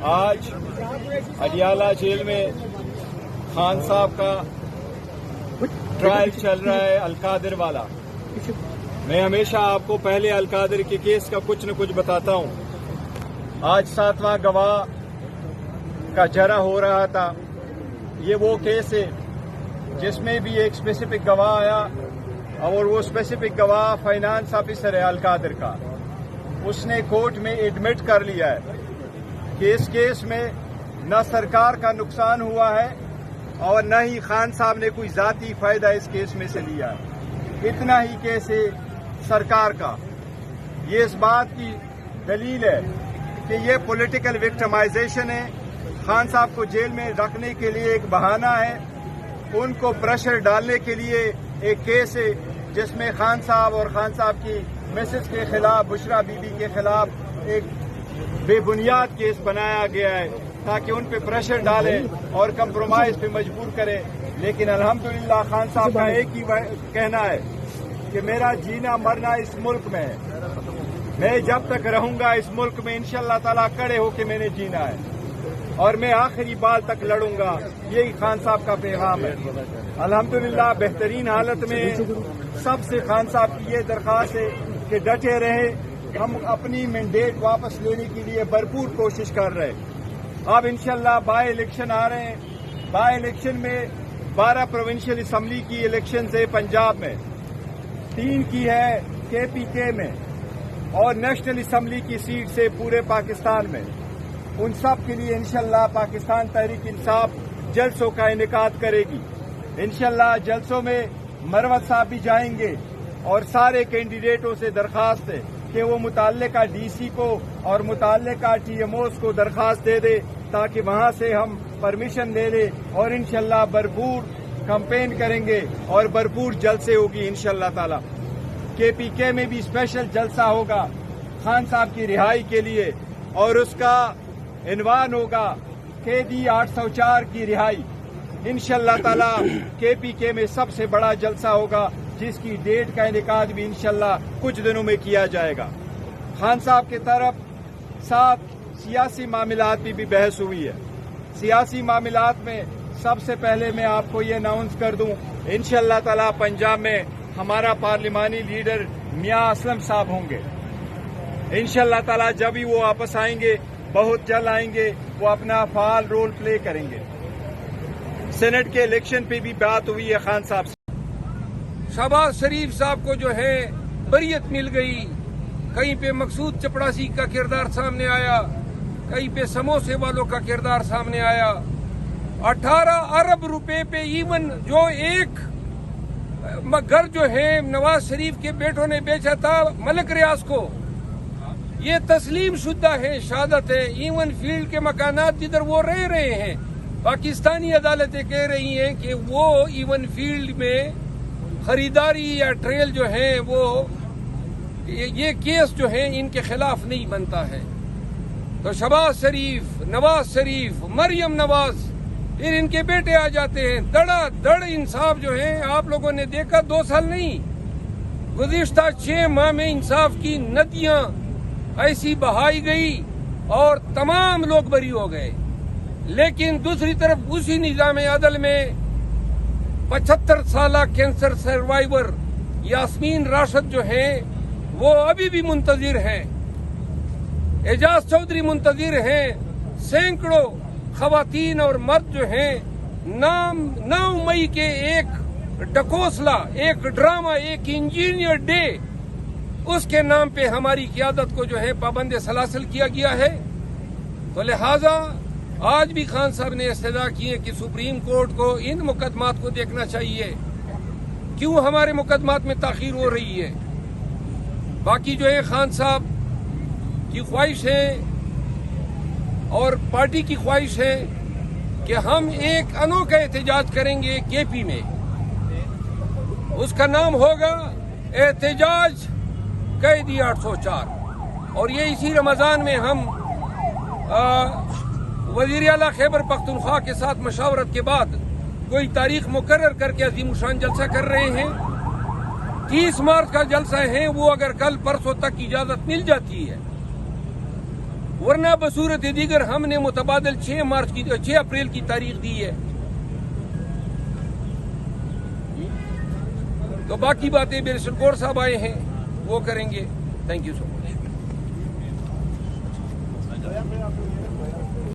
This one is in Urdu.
آج اڈیالہ جیل میں خان صاحب کا ٹرائل چل رہا ہے القادر والا. میں ہمیشہ آپ کو پہلے القادر کے کیس کا کچھ نہ کچھ بتاتا ہوں. آج 7واں گواہ کا جرا ہو رہا تھا. یہ وہ کیس ہے جس میں بھی ایک اسپیسیفک گواہ آیا اور وہ اسپیسیفک گواہ فائنانس آفیسر ہے القادر کا. اس نے کورٹ میں ایڈمٹ کر لیا ہے کہ اس کیس میں نہ سرکار کا نقصان ہوا ہے اور نہ ہی خان صاحب نے کوئی ذاتی فائدہ اس کیس میں سے لیا ہے. اتنا ہی کیس ہے سرکار کا. یہ اس بات کی دلیل ہے کہ یہ پولیٹیکل وکٹمائزیشن ہے. خان صاحب کو جیل میں رکھنے کے لیے ایک بہانہ ہے. ان کو پریشر ڈالنے کے لیے ایک کیس ہے جس میں خان صاحب اور خان صاحب کی مسز کے خلاف بشرا بی بی کے خلاف ایک بے بنیاد کیس بنایا گیا ہے تاکہ ان پہ پریشر ڈالے اور کمپرومائز پہ مجبور کرے. لیکن الحمدللہ خان صاحب کا ایک ہی کہنا ہے کہ میرا جینا مرنا اس ملک میں ہے. میں جب تک رہوں گا اس ملک میں انشاءاللہ تعالیٰ کڑے ہو کے میں نے جینا ہے اور میں آخری بال تک لڑوں گا. یہی خان صاحب کا پیغام ہے. الحمدللہ بہترین حالت میں سب سے خان صاحب کی یہ درخواست ہے کہ ڈٹے رہے. ہم اپنی مینڈیٹ واپس لینے کے لیے بھرپور کوشش کر رہے. اب انشاءاللہ بائی الیکشن آ رہے ہیں. بائی الیکشن میں 12 پروونشل اسمبلی کی الیکشن ہے پنجاب میں, 3 کی ہے KPK میں اور نیشنل اسمبلی کی سیٹ سے پورے پاکستان میں. ان سب کے لیے انشاءاللہ پاکستان تحریک انصاف جلسوں کا انعقاد کرے گی. انشاءاللہ جلسوں میں مروت صاحب بھی جائیں گے اور سارے کینڈیڈیٹوں سے درخواست ہے کہ وہ متعلقہ DC کو اور متعلقہ TMOs کو درخواست دے دے تاکہ وہاں سے ہم پرمیشن لے لیں اور انشاءاللہ بھرپور کمپین کریں گے اور بھرپور جلسے ہوگی انشاءاللہ تعالی. KPK میں بھی اسپیشل جلسہ ہوگا خان صاحب کی رہائی کے لیے اور اس کا عنوان ہوگا قیدی 804 کی رہائی. انشاءاللہ تعالی KPK میں سب سے بڑا جلسہ ہوگا جس کی ڈیٹ کا انعقاد بھی انشاءاللہ کچھ دنوں میں کیا جائے گا. خان صاحب کی طرف ساتھ سیاسی معاملات بھی بحث ہوئی ہے. سیاسی معاملات میں سب سے پہلے میں آپ کو یہ اناؤنس کر دوں انشاءاللہ تعالی پنجاب میں ہمارا پارلیمانی لیڈر میاں اسلم صاحب ہوں گے. انشاءاللہ تعالی جب ہی وہ واپس آئیں گے, بہت جلد آئیں گے, وہ اپنا فعال رول پلے کریں گے. سینٹ کے الیکشن پہ بھی بات ہوئی ہے خان صاحب سے. شہباز شریف صاحب کو جو ہے بریت مل گئی. کہیں پہ مقصود چپڑاسی کا کردار سامنے آیا, کہیں پہ سموسے والوں کا کردار سامنے آیا. 18 ارب روپے پہ ایون جو ایک گھر جو ہے نواز شریف کے بیٹوں نے بیچا تھا ملک ریاض کو, یہ تسلیم شدہ ہے, شہادت ہے. ایون فیلڈ کے مکانات جدھر وہ رہے ہیں, پاکستانی عدالتیں کہہ رہی ہیں کہ وہ ایون فیلڈ میں خریداری یا ٹریل جو ہے وہ یہ کیس جو ہے ان کے خلاف نہیں بنتا ہے. تو شہباز شریف, نواز شریف, مریم نواز, پھر ان کے بیٹے آ جاتے ہیں. دڑا دڑ انصاف جو ہے آپ لوگوں نے دیکھا, 2 سال نہیں, گزشتہ 6 ماہ میں انصاف کی ندیاں ایسی بہائی گئی اور تمام لوگ بری ہو گئے. لیکن دوسری طرف اسی نظام عدل میں 75 سالہ کینسر سروائیور یاسمین راشد جو ہیں وہ ابھی بھی منتظر ہیں. اعجاز چودھری منتظر ہیں. سینکڑوں خواتین اور مرد جو ہیں 9 مئی کے ایک ڈکوسلا, ایک ڈرامہ, ایک انجینئر ڈے, اس کے نام پہ ہماری قیادت کو جو ہے پابند سلاسل کیا گیا ہے. تو لہذا آج بھی خان صاحب نے استدعا کی ہے کہ سپریم کورٹ کو ان مقدمات کو دیکھنا چاہیے, کیوں ہمارے مقدمات میں تاخیر ہو رہی ہے. باقی جو ہے خان صاحب کی خواہش ہے اور پارٹی کی خواہش ہے کہ ہم ایک انوکھا احتجاج کریں گے KP میں. اس کا نام ہوگا احتجاج قیدی 804, اور یہ اسی رمضان میں ہم وزیر اعلیٰ خیبر پختونخوا کے ساتھ مشاورت کے بعد کوئی تاریخ مقرر کر کے عظیم الشان جلسہ کر رہے ہیں. 30 مارچ کا جلسہ ہے, وہ اگر کل پرسوں تک اجازت مل جاتی ہے ورنہ بصورت دیگر ہم نے متبادل 6 اپریل کی تاریخ دی ہے. تو باقی باتیں بیرسٹر کور صاحب آئے ہیں وہ کریں گے. Thank you so much.